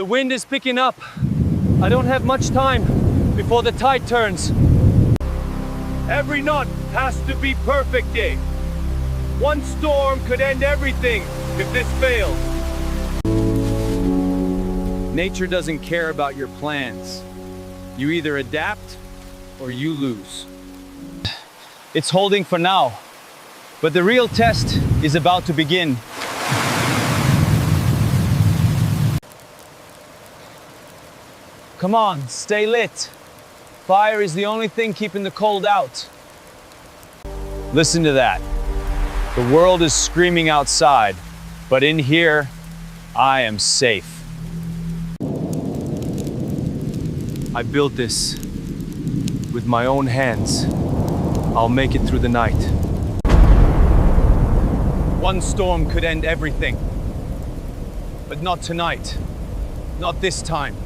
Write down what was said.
The wind is picking up. I don't have much time before the tide turns. Every knot has to be perfect, Dave. One storm could end everything if this fails. Nature doesn't care about your plans. You either adapt or you lose. It's holding for now, but the real test is about to begin. Come on, stay lit. Fire is the only thing keeping the cold out. Listen to that. The world is screaming outside, but in here, I am safe. I built this with my own hands. I'll make it through the night. One storm could end everything, but not tonight, not this time.